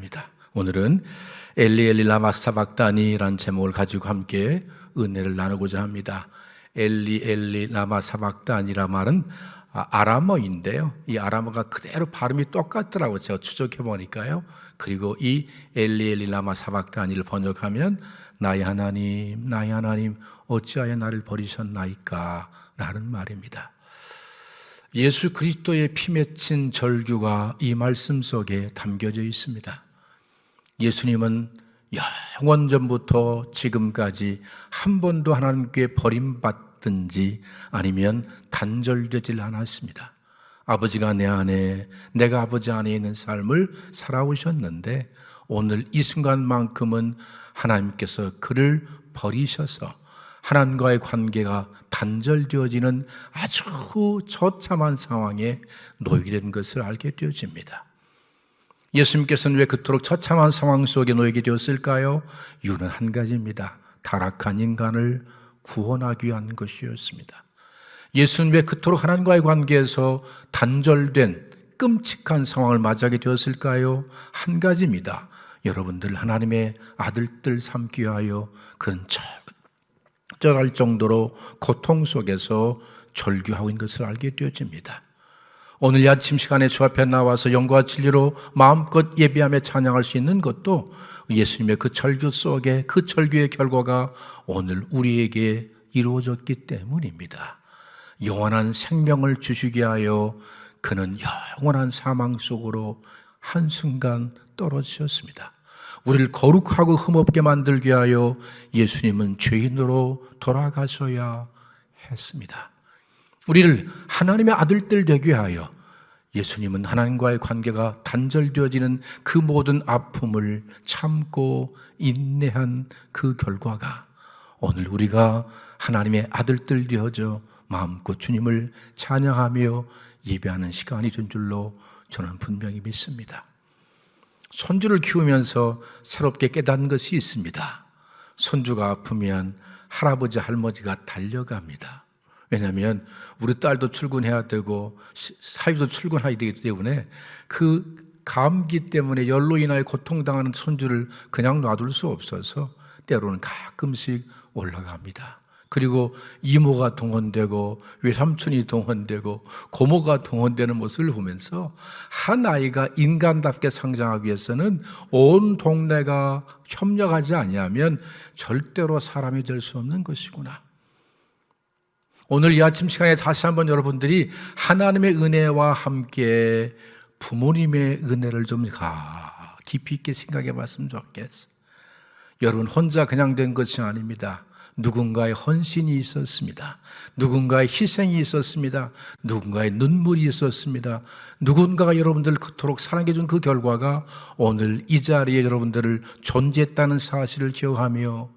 감사합니다. 오늘은 엘리 엘리 라마 사박다니라는 제목을 가지고 함께 은혜를 나누고자 합니다. 엘리 엘리 라마 사박다니라 말은 아람어인데요. 이 아람어가 그대로 발음이 똑같더라고요. 제가 추적해 보니까요. 그리고 이 엘리 엘리 라마 사박다니를 번역하면 나의 하나님 어찌하여 나를 버리셨나이까 라는 말입니다. 예수 그리스도의 피 맺힌 절규가 이 말씀 속에 담겨져 있습니다. 예수님은 영원전부터 지금까지 한 번도 하나님께 버림받든지 아니면 단절되질 않았습니다. 아버지가 내 안에, 내가 아버지 안에 있는 삶을 살아오셨는데 오늘 이 순간만큼은 하나님께서 그를 버리셔서 하나님과의 관계가 단절되어지는 아주 처참한 상황에 놓이게 된 것을 알게 되어집니다. 예수님께서는 왜 그토록 처참한 상황 속에 놓이게 되었을까요? 이유는 한 가지입니다. 타락한 인간을 구원하기 위한 것이었습니다. 예수는 왜 그토록 하나님과의 관계에서 단절된 끔찍한 상황을 맞이하게 되었을까요? 한 가지입니다. 여러분들 하나님의 아들들 삼기 위하여 그런 절할 정도로 고통 속에서 절규하고 있는 것을 알게 되어집니다. 오늘 이 아침 시간에 주 앞에 나와서 영과 진리로 마음껏 예배하며 찬양할 수 있는 것도 예수님의 그 절규 속에 그 절규의 결과가 오늘 우리에게 이루어졌기 때문입니다. 영원한 생명을 주시게 하여 그는 영원한 사망 속으로 한순간 떨어지셨습니다. 우리를 거룩하고 흠없게 만들게 하여 예수님은 죄인으로 돌아가셔야 했습니다. 우리를 하나님의 아들들 되게 하여 예수님은 하나님과의 관계가 단절되어지는 그 모든 아픔을 참고 인내한 그 결과가 오늘 우리가 하나님의 아들들 되어져 마음껏 주님을 찬양하며 예배하는 시간이 된 줄로 저는 분명히 믿습니다. 손주를 키우면서 새롭게 깨닫는 것이 있습니다. 손주가 아프면 할아버지 할머니가 달려갑니다. 왜냐하면 우리 딸도 출근해야 되고 사위도 출근해야 되기 때문에 그 감기 때문에 열로 인하여 고통당하는 손주를 그냥 놔둘 수 없어서 때로는 가끔씩 올라갑니다. 그리고 이모가 동원되고 외삼촌이 동원되고 고모가 동원되는 모습을 보면서 한 아이가 인간답게 성장하기 위해서는 온 동네가 협력하지 아니하면 절대로 사람이 될 수 없는 것이구나. 오늘 이 아침 시간에 다시 한번 여러분들이 하나님의 은혜와 함께 부모님의 은혜를 좀 깊이 있게 생각해 봤으면 좋겠어요. 여러분 혼자 그냥 된 것이 아닙니다. 누군가의 헌신이 있었습니다. 누군가의 희생이 있었습니다. 누군가의 눈물이 있었습니다. 누군가가 여러분들을 그토록 사랑해 준 그 결과가 오늘 이 자리에 여러분들을 존재했다는 사실을 기억하며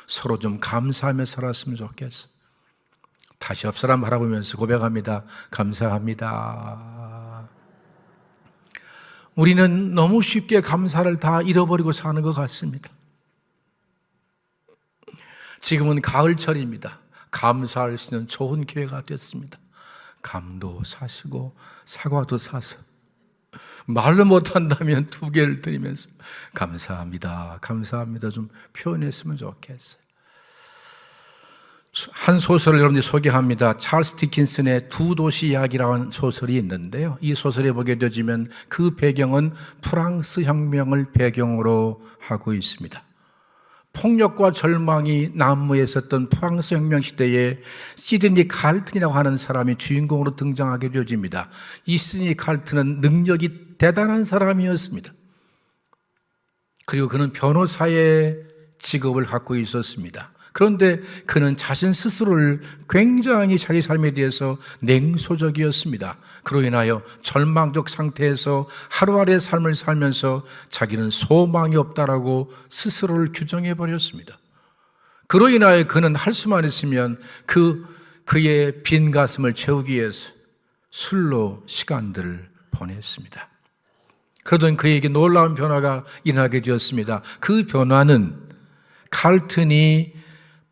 서로 좀 감사하며 살았으면 좋겠어요. 다시 옆 사람 바라보면서 고백합니다. 감사합니다. 우리는 너무 쉽게 감사를 다 잃어버리고 사는 것 같습니다. 지금은 가을철입니다. 감사할 수 있는 좋은 기회가 됐습니다. 감도 사시고 사과도 사서 말로 못한다면 2개를 드리면서 감사합니다. 감사합니다 좀 표현했으면 좋겠어요. 한 소설을 여러분들이 소개합니다. 찰스 디킨슨의 2도시 이야기라는 소설이 있는데요. 이 소설에 보게 되어지면 그 배경은 프랑스 혁명을 배경으로 하고 있습니다. 폭력과 절망이 난무에 있었던 프랑스 혁명 시대에 시드니 칼튼이라고 하는 사람이 주인공으로 등장하게 되어집니다. 이 시드니 칼튼은 능력이 대단한 사람이었습니다. 그리고 그는 변호사의 직업을 갖고 있었습니다. 그런데 그는 자신 스스로를 굉장히 자기 삶에 대해서 냉소적이었습니다. 그로 인하여 절망적 상태에서 하루하루의 삶을 살면서 자기는 소망이 없다라고 스스로를 규정해버렸습니다. 그로 인하여 그는 할 수만 있으면 그의 빈 가슴을 채우기 위해서 술로 시간들을 보냈습니다. 그러던 그에게 놀라운 변화가 일어나게 되었습니다. 그 변화는 칼튼이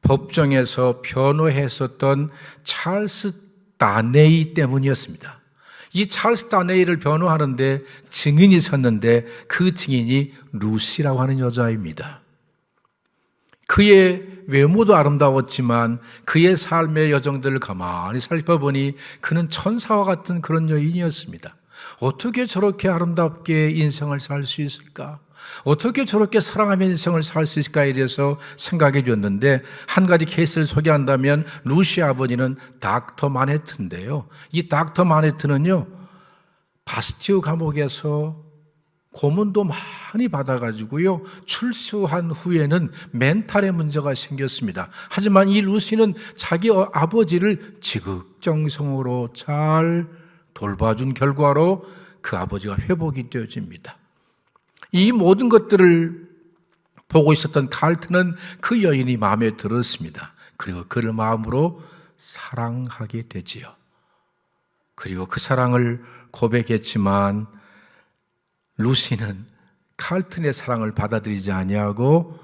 법정에서 변호했었던 찰스 다네이 때문이었습니다. 이 찰스 다네이를 변호하는데 증인이 섰는데 그 증인이 루시라고 하는 여자입니다. 그의 외모도 아름다웠지만 그의 삶의 여정들을 가만히 살펴보니 그는 천사와 같은 그런 여인이었습니다. 어떻게 저렇게 아름답게 인생을 살 수 있을까? 어떻게 저렇게 사랑하며 인생을 살 수 있을까에 대해서 생각해 줬는데, 한 가지 케이스를 소개한다면 루시 아버지는 닥터 마네트인데요. 이 닥터 마네트는요, 바스티우 감옥에서 고문도 많이 받아가지고요, 출소한 후에는 멘탈에 문제가 생겼습니다. 하지만 이 루시는 자기 아버지를 지극정성으로 잘 돌봐준 결과로 그 아버지가 회복이 되어집니다. 이 모든 것들을 보고 있었던 칼튼은 그 여인이 마음에 들었습니다. 그리고 그를 마음으로 사랑하게 되지요. 그리고 그 사랑을 고백했지만 루시는 칼튼의 사랑을 받아들이지 아니하고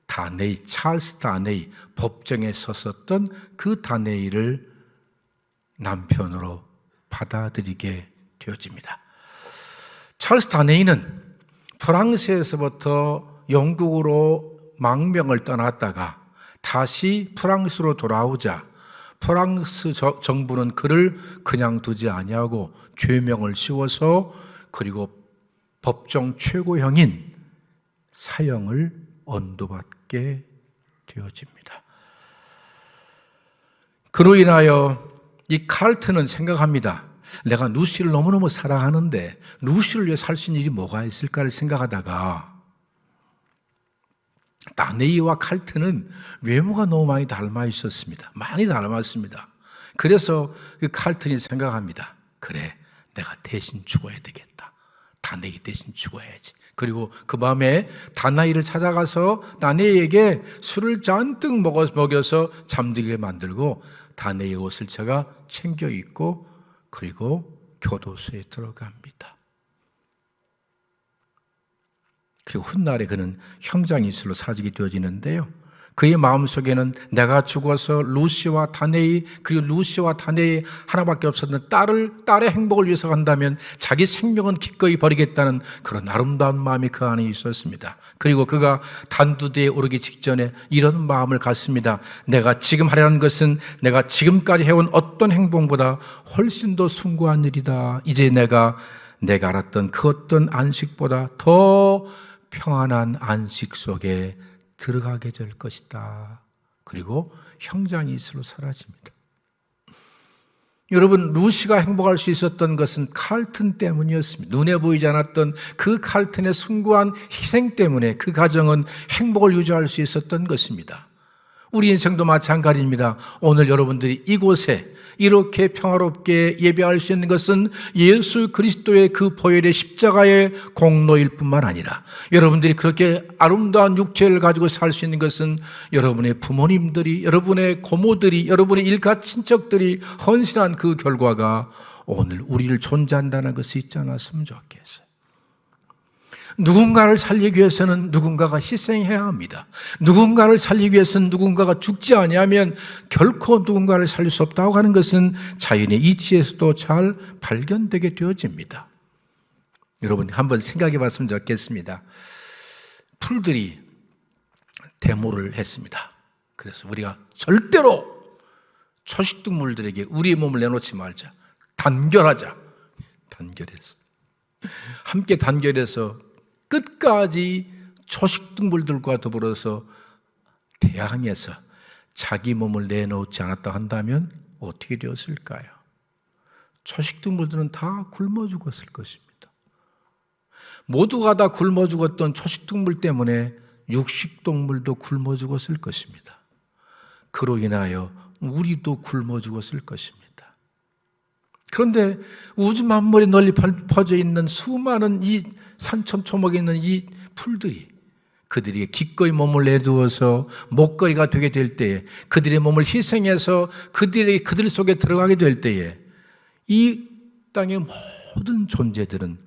다네이, 찰스 다네이, 법정에 섰었던 그 다네이를 남편으로 받아들이게 되어집니다. 찰스 다네이는 프랑스에서부터 영국으로 망명을 떠났다가 다시 프랑스로 돌아오자 프랑스 정부는 그를 그냥 두지 아니하고 죄명을 씌워서 그리고 법정 최고형인 사형을 언도받게 되어집니다. 그로 인하여 이 칼튼은 생각합니다. 내가 루시를 너무너무 사랑하는데 루시를 위해 살 수 있는 일이 뭐가 있을까를 생각하다가 다네이와 칼튼은 외모가 너무 많이 닮아 있었습니다. 많이 닮았습니다. 그래서 그 칼튼이 생각합니다. 그래, 내가 대신 죽어야 되겠다. 다네이 대신 죽어야지. 그리고 그 밤에 다나이를 찾아가서 다네이에게 술을 잔뜩 먹여서 잠들게 만들고 다네이의 옷을 제가 챙겨 입고 그리고 교도소에 들어갑니다. 그리고 훗날에 그는 형장이슬로 사직이 되어지는데요. 그의 마음속에는 내가 죽어서 루시와 다네이, 그리고 루시와 다네이 하나밖에 없었던 딸의 행복을 위해서 간다면 자기 생명은 기꺼이 버리겠다는 그런 아름다운 마음이 그 안에 있었습니다. 그리고 그가 단두대에 오르기 직전에 이런 마음을 갖습니다. 내가 지금 하려는 것은 내가 지금까지 해온 어떤 행복보다 훨씬 더 숭고한 일이다. 이제 내가 알았던 그 어떤 안식보다 더 평안한 안식 속에 들어가게 될 것이다. 그리고 형장이슬로 사라집니다. 여러분, 루시가 행복할 수 있었던 것은 칼튼 때문이었습니다. 눈에 보이지 않았던 그 칼튼의 숭고한 희생 때문에 그 가정은 행복을 유지할 수 있었던 것입니다. 우리 인생도 마찬가지입니다. 오늘 여러분들이 이곳에 이렇게 평화롭게 예배할 수 있는 것은 예수 그리스도의 그 보혈의 십자가의 공로일 뿐만 아니라 여러분들이 그렇게 아름다운 육체를 가지고 살 수 있는 것은 여러분의 부모님들이, 여러분의 고모들이, 여러분의 일가 친척들이 헌신한 그 결과가 오늘 우리를 존재한다는 것이 있지 않았으면 좋겠어요. 누군가를 살리기 위해서는 누군가가 희생해야 합니다. 누군가를 살리기 위해서는 누군가가 죽지 아니하면 결코 누군가를 살릴 수 없다고 하는 것은 자연의 이치에서도 잘 발견되게 되어집니다. 여러분 한번 생각해 봤으면 좋겠습니다. 풀들이 데모를 했습니다. 그래서 우리가 절대로 초식동물들에게 우리의 몸을 내놓지 말자. 단결하자. 단결해서 함께 단결해서 끝까지 초식동물들과 더불어서 대항해서 자기 몸을 내놓지 않았다 한다면 어떻게 되었을까요? 초식동물들은 다 굶어 죽었을 것입니다. 모두가 다 굶어 죽었던 초식동물 때문에 육식동물도 굶어 죽었을 것입니다. 그로 인하여 우리도 굶어 죽었을 것입니다. 그런데 우주 만물에 널리 퍼져 있는 수많은 이 산천초목에 있는 이 풀들이 그들이 기꺼이 몸을 내두어서 먹거리가 되게 될 때에, 그들의 몸을 희생해서 그들 속에 들어가게 될 때에 이 땅의 모든 존재들은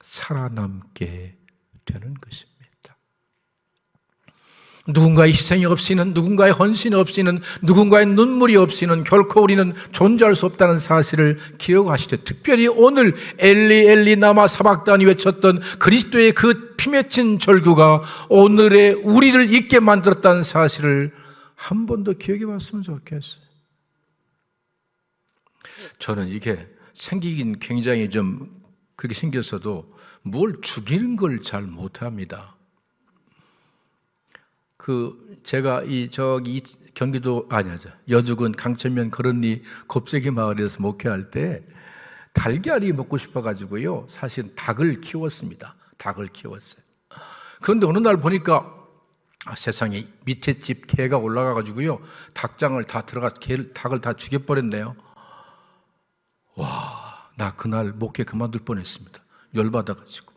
살아남게 되는 것입니다. 누군가의 희생이 없이는, 누군가의 헌신이 없이는, 누군가의 눈물이 없이는 결코 우리는 존재할 수 없다는 사실을 기억하시되, 특별히 오늘 엘리 엘리 라마 사박단이 외쳤던 그리스도의 그 피맺힌 절규가 오늘의 우리를 있게 만들었다는 사실을 한 번 더 기억해 봤으면 좋겠어요. 저는 이게 생기긴 굉장히 좀 그렇게 생겼어도 뭘 죽이는 걸 잘 못합니다. 제가 저기 경기도 여주군 강천면 거른리 곱새기 마을에서 목회할 때 달걀이 먹고 싶어가지고요, 사실 닭을 키웠습니다. 닭을 키웠어요. 그런데 어느 날 보니까 세상에 밑에 집 개가 올라가가지고요, 닭장을 다 닭을 다 죽여버렸네요. 와, 나 그날 목회 그만둘 뻔했습니다. 열받아가지고.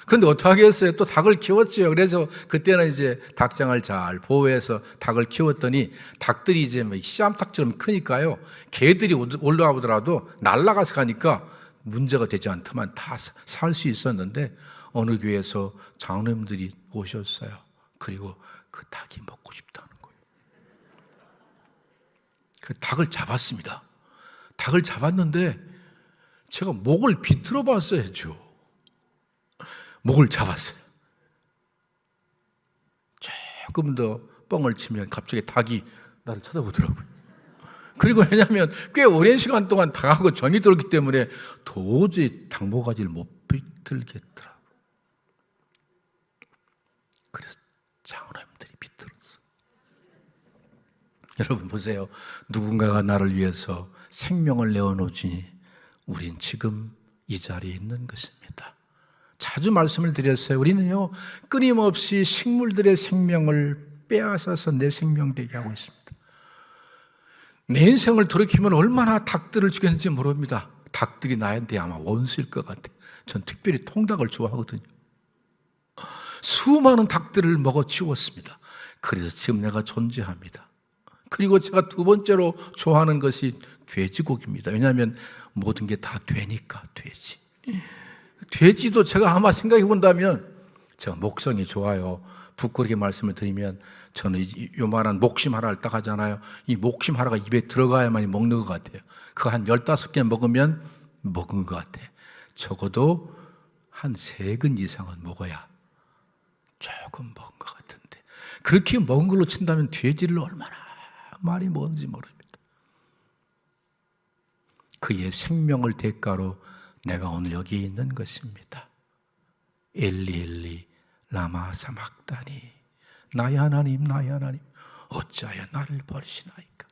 그런데 어떻게 하겠어요? 또 닭을 키웠지요. 그래서 그때는 이제 닭장을 잘 보호해서 닭을 키웠더니 닭들이 이제 씨암탉처럼 크니까요, 개들이 올라와 보더라도 날아가서 가니까 문제가 되지 않더만 다 살 수 있었는데, 어느 교회에서 장로님들이 오셨어요. 그리고 그 닭이 먹고 싶다는 거예요. 그 닭을 잡았습니다. 닭을 잡았는데 제가 목을 비틀어 봤어야죠. 목을 잡았어요. 조금 더 뻥을 치면 갑자기 닭이 나를 쳐다보더라고요. 그리고 왜냐하면 꽤 오랜 시간 동안 닭하고 정이 들었기 때문에 도저히 닭 모가지를 못 비틀겠더라고요. 그래서 장로님들이 비틀었어. 여러분 보세요. 누군가가 나를 위해서 생명을 내어놓으니 우린 지금 이 자리에 있는 것입니다. 자주 말씀을 드렸어요. 우리는요, 끊임없이 식물들의 생명을 빼앗아서 내 생명 되게 하고 있습니다. 내 인생을 돌이키면 얼마나 닭들을 죽였는지 모릅니다. 닭들이 나한테 아마 원수일 것 같아요. 전 특별히 통닭을 좋아하거든요. 수많은 닭들을 먹어 치웠습니다. 그래서 지금 내가 존재합니다. 그리고 제가 두 번째로 좋아하는 것이 돼지고기입니다. 왜냐하면 모든 게 다 되니까. 돼지도 제가 아마 생각해 본다면, 제가 목성이 좋아요. 부끄럽게 말씀을 드리면 저는 요만한 목심 하나를 딱 하잖아요. 이 목심 하나가 입에 들어가야만이 먹는 것 같아요. 그거 한 15개 먹으면 먹은 것 같아. 적어도 한 3근 이상은 먹어야 조금 먹은 것 같은데, 그렇게 먹은 걸로 친다면 돼지를 얼마나 많이 먹었는지 모릅니다. 그의 생명을 대가로 내가 오늘 여기 있는 것입니다. 엘리 엘리 라마 사박다니, 나의 하나님 나의 하나님 어찌하여 나를 버리시나이까.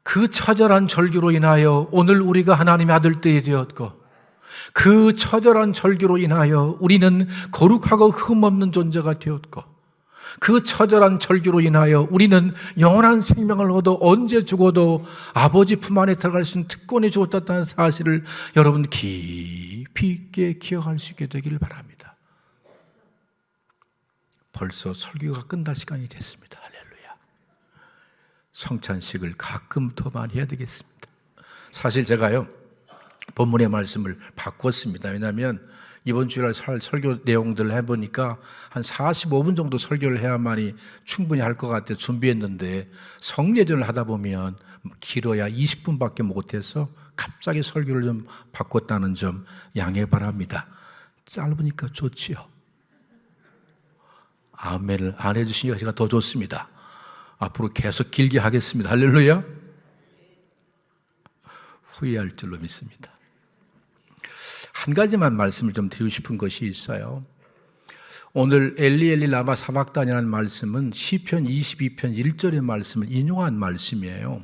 그 처절한 절규로 인하여 오늘 우리가 하나님의 아들들이 되었고, 그 처절한 절규로 인하여 우리는 거룩하고 흠없는 존재가 되었고, 그 처절한 절규로 인하여 우리는 영원한 생명을 얻어 언제 죽어도 아버지 품 안에 들어갈 수 있는 특권이 주었다는 사실을 여러분 깊이 있게 기억할 수 있게 되기를 바랍니다. 벌써 설교가 끝날 시간이 됐습니다. 할렐루야. 성찬식을 가끔 더 많이 해야 되겠습니다. 사실 제가요, 본문의 말씀을 바꿨습니다. 왜냐하면 이번 주일날 설교 내용들을 해보니까 한 45분 정도 설교를 해야만이 충분히 할 것 같아서 준비했는데, 성례전을 하다 보면 길어야 20분밖에 못해서 갑자기 설교를 좀 바꿨다는 점 양해 바랍니다. 짧으니까 좋지요. 아멘을 안 해주시니까 제가 더 좋습니다. 앞으로 계속 길게 하겠습니다. 할렐루야. 후회할 줄로 믿습니다. 한 가지만 말씀을 좀 드리고 싶은 것이 있어요. 오늘 엘리 엘리 라마 사박단이라는 말씀은 시편 22편 1절의 말씀을 인용한 말씀이에요.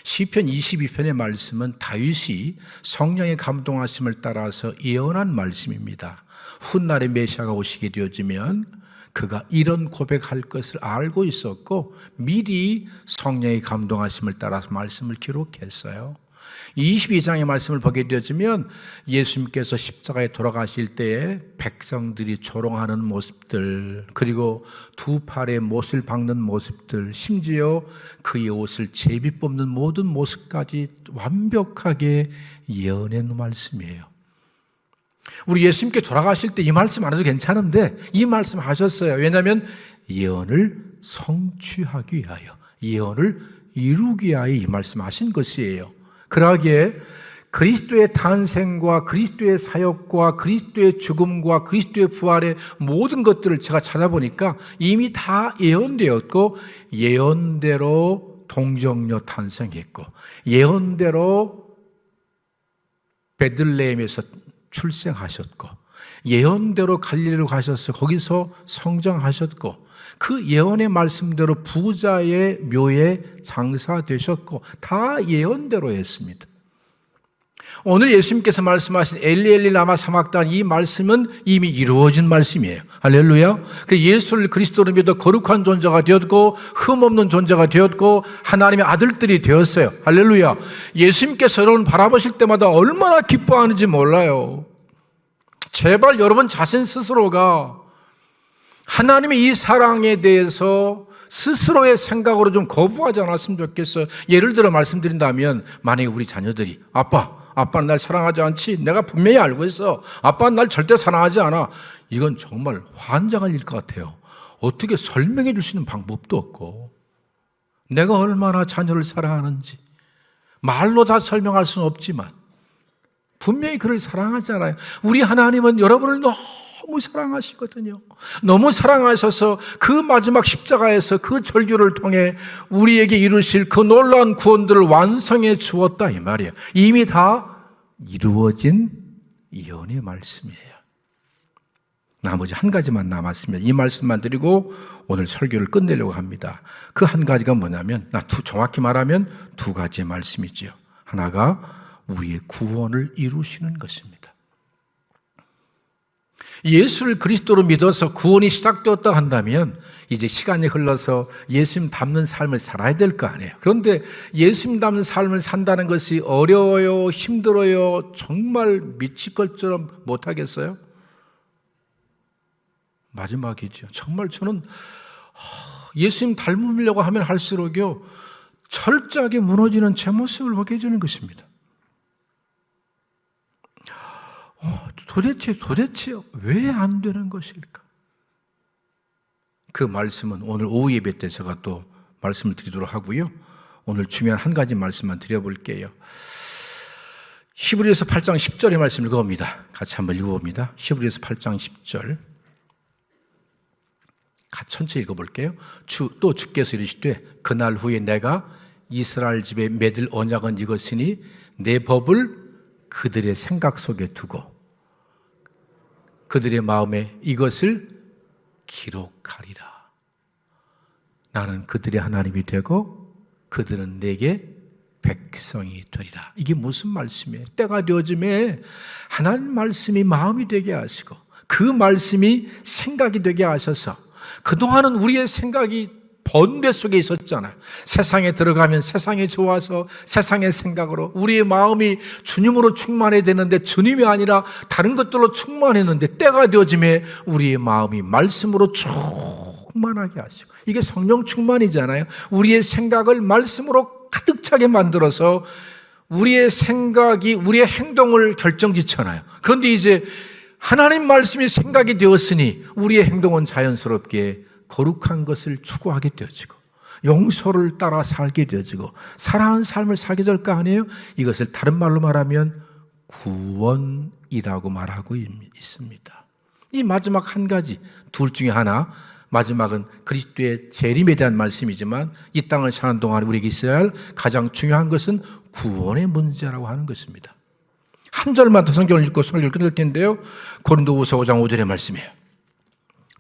시편 22편의 말씀은 다윗이 성령의 감동하심을 따라서 예언한 말씀입니다. 훗날에 메시아가 오시게 되어지면 그가 이런 고백할 것을 알고 있었고, 미리 성령의 감동하심을 따라서 말씀을 기록했어요. 22장의 말씀을 보게 되어지면 예수님께서 십자가에 돌아가실 때에 백성들이 조롱하는 모습들, 그리고 두 팔에 못을 박는 모습들, 심지어 그의 옷을 제비 뽑는 모든 모습까지 완벽하게 예언한 말씀이에요. 우리 예수님께 돌아가실 때 이 말씀 안 해도 괜찮은데 이 말씀 하셨어요. 왜냐하면 예언을 성취하기 위하여, 예언을 이루기 위하여 이 말씀 하신 것이에요. 그러기에 그리스도의 탄생과 그리스도의 사역과 그리스도의 죽음과 그리스도의 부활의 모든 것들을 제가 찾아보니까 이미 다 예언되었고, 예언대로 동정녀 탄생했고, 예언대로 베들레헴에서 출생하셨고, 예언대로 갈릴리로 가셔서 거기서 성장하셨고, 그 예언의 말씀대로 부자의 묘에 장사되셨고, 다 예언대로 했습니다. 오늘 예수님께서 말씀하신 엘리 엘리 라마 사막단, 이 말씀은 이미 이루어진 말씀이에요. 할렐루야. 예수를 그리스도로 믿어 거룩한 존재가 되었고 흠없는 존재가 되었고 하나님의 아들들이 되었어요. 할렐루야. 예수님께서 여러분 바라보실 때마다 얼마나 기뻐하는지 몰라요. 제발 여러분 자신 스스로가 하나님의 이 사랑에 대해서 스스로의 생각으로 좀 거부하지 않았으면 좋겠어요. 예를 들어 말씀드린다면, 만약에 우리 자녀들이 아빠는 날 사랑하지 않지? 내가 분명히 알고 있어. 아빠는 날 절대 사랑하지 않아. 이건 정말 환장할 일 것 같아요. 어떻게 설명해 줄 수 있는 방법도 없고, 내가 얼마나 자녀를 사랑하는지 말로 다 설명할 수는 없지만 분명히 그를 사랑하잖아요. 우리 하나님은 여러분을 너무 사랑하시거든요. 너무 사랑하셔서 그 마지막 십자가에서 그 절규를 통해 우리에게 이루실 그 놀라운 구원들을 완성해 주었다 이 말이에요. 이미 다 이루어진 예언의 말씀이에요. 나머지 한 가지만 남았으면 이 말씀만 드리고 오늘 설교를 끝내려고 합니다. 그 한 가지가 뭐냐면, 정확히 말하면 두 가지의 말씀이지요. 하나가 우리의 구원을 이루시는 것입니다. 예수를 그리스도로 믿어서 구원이 시작되었다 한다면 이제 시간이 흘러서 예수님 닮는 삶을 살아야 될 거 아니에요. 그런데 예수님 닮는 삶을 산다는 것이 어려워요, 힘들어요, 정말 미칠 것처럼 못하겠어요? 마지막이죠. 정말 저는 예수님 닮으려고 하면 할수록요 철저하게 무너지는 제 모습을 보게 되는 것입니다. 도대체 왜 안 되는 것일까? 그 말씀은 오늘 오후 예배 때 제가 또 말씀을 드리도록 하고요. 오늘 중요한 한 가지 말씀만 드려볼게요. 히브리서 8장 10절의 말씀 읽어봅니다. 같이 한번 읽어봅니다. 히브리서 8장 10절. 천천히 읽어볼게요. 또 주께서 이르시되 그날 후에 내가 이스라엘 집에 맺을 언약은 이것이니 내 법을 그들의 생각 속에 두고 그들의 마음에 이것을 기록하리라. 나는 그들의 하나님이 되고 그들은 내게 백성이 되리라. 이게 무슨 말씀이에요? 때가 되어짐에 하나님 말씀이 마음이 되게 하시고 그 말씀이 생각이 되게 하셔서, 그동안은 우리의 생각이 번뇌 속에 있었잖아요. 세상에 들어가면 세상이 좋아서 세상의 생각으로 우리의 마음이 주님으로 충만해야 되는데 주님이 아니라 다른 것들로 충만했는데, 때가 되어짐에 우리의 마음이 말씀으로 충만하게 하시고, 이게 성령 충만이잖아요. 우리의 생각을 말씀으로 가득 차게 만들어서 우리의 생각이 우리의 행동을 결정짓잖아요. 그런데 이제 하나님 말씀이 생각이 되었으니 우리의 행동은 자연스럽게 거룩한 것을 추구하게 되어지고 용서를 따라 살게 되어지고 사랑하는 삶을 살게 될 거 아니에요? 이것을 다른 말로 말하면 구원이라고 말하고 있습니다. 이 마지막 한 가지, 둘 중에 하나, 마지막은 그리스도의 재림에 대한 말씀이지만 이 땅을 사는 동안 우리에게 있어야 할 가장 중요한 것은 구원의 문제라고 하는 것입니다. 한 절만 더 성경을 읽고 설교를 끝낼 텐데요. 고린도후서 5장 5절의 말씀이에요.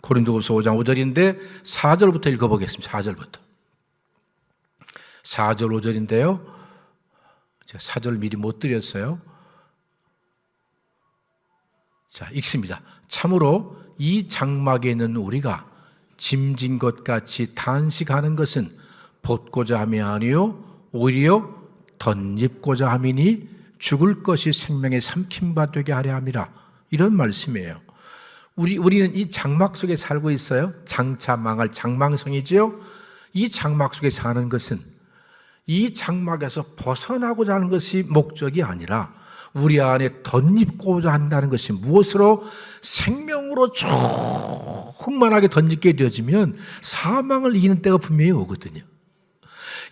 고린도후서 5장 5절인데 4절부터 읽어보겠습니다. 4절부터. 4절 5절인데요. 제가 4절 미리 못 드렸어요. 자, 읽습니다. 참으로 이 장막에 있는 우리가 짐진 것 같이 단식하는 것은 벗고자 함이 아니요 오히려 덧입고자 함이니 죽을 것이 생명의 삼킴바 되게 하려 함이라. 이런 말씀이에요. 우리는 이 장막 속에 살고 있어요. 장차 망할 장망성이지요. 이 장막 속에 사는 것은 이 장막에서 벗어나고자 하는 것이 목적이 아니라 우리 안에 덧입고자 한다는 것이 무엇으로? 생명으로 충만하게 덧입게 되어지면 사망을 이기는 때가 분명히 오거든요.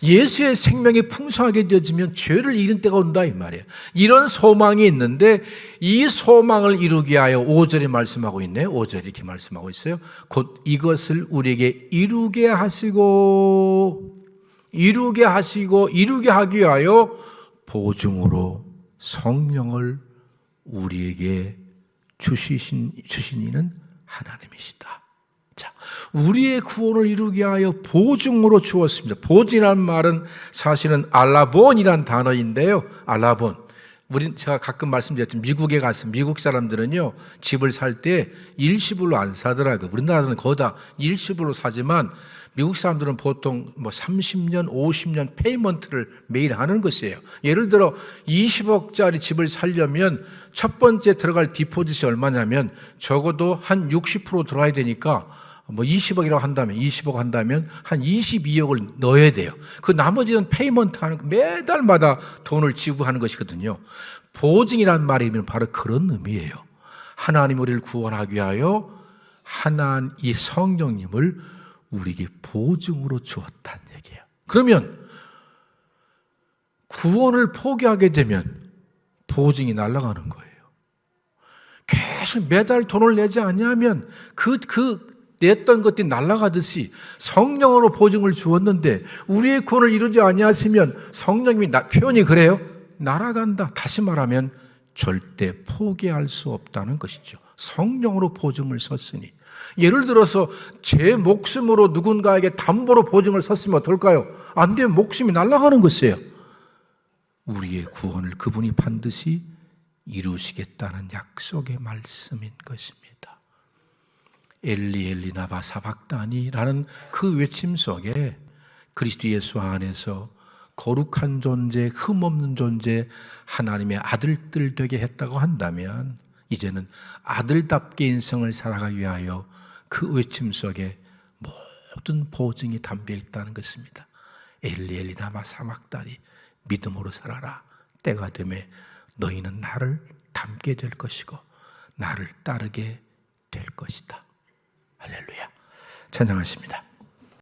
예수의 생명이 풍성하게 되어지면 죄를 이기는 때가 온다 이 말이에요. 이런 소망이 있는데 이 소망을 이루기 위하여 5절에 말씀하고 있네요. 5절에 이렇게 말씀하고 있어요. 곧 이것을 우리에게 이루게 하기 위하여 보증으로 성령을 우리에게 주신 이는 하나님이시다. 자, 우리의 구원을 이루기 위하여 보증으로 주었습니다. 보증이라는 말은 사실은 알라본이라는 단어인데요. 알라본. 제가 가끔 말씀드렸지만 미국에 가서 미국 사람들은요, 집을 살 때 일시불로 안 사더라고요. 우리나라는 거의 다 일시불로 사지만 미국 사람들은 보통 30년, 50년 페이먼트를 매일 하는 것이에요. 예를 들어 20억짜리 집을 살려면 첫 번째 들어갈 디포짓이 얼마냐면 적어도 한 60% 들어가야 되니까 20억이라고 한다면 20억 한다면 한 22억을 넣어야 돼요. 그 나머지는 페이먼트 하는 매달마다 돈을 지불하는 것이거든요. 보증이라는 말이 바로 그런 의미예요. 하나님 우리를 구원하기 위하여 이 성령님을 우리에게 보증으로 주었다는 얘기예요. 그러면 구원을 포기하게 되면 보증이 날아가는 거예요. 계속 매달 돈을 내지 않으면 냈던 것들이 날아가듯이 성령으로 보증을 주었는데 우리의 구원을 이루지 아니하시면 성령님이 표현이 그래요. 날아간다. 다시 말하면 절대 포기할 수 없다는 것이죠. 성령으로 보증을 섰으니. 예를 들어서 제 목숨으로 누군가에게 담보로 보증을 섰으면 어떨까요? 안 되면 목숨이 날아가는 것이에요. 우리의 구원을 그분이 반드시 이루시겠다는 약속의 말씀인 것입니다. 엘리 엘리 나바 사박다니라는 그 외침 속에 그리스도 예수 안에서 거룩한 존재, 흠없는 존재, 하나님의 아들들 되게 했다고 한다면 이제는 아들답게 인생을 살아가기 위하여 그 외침 속에 모든 보증이 담겨 있다는 것입니다. 엘리 엘리 나바 사박다니, 믿음으로 살아라. 때가 되매 너희는 나를 닮게 될 것이고 나를 따르게 될 것이다. 할렐루야. 찬양하십니다.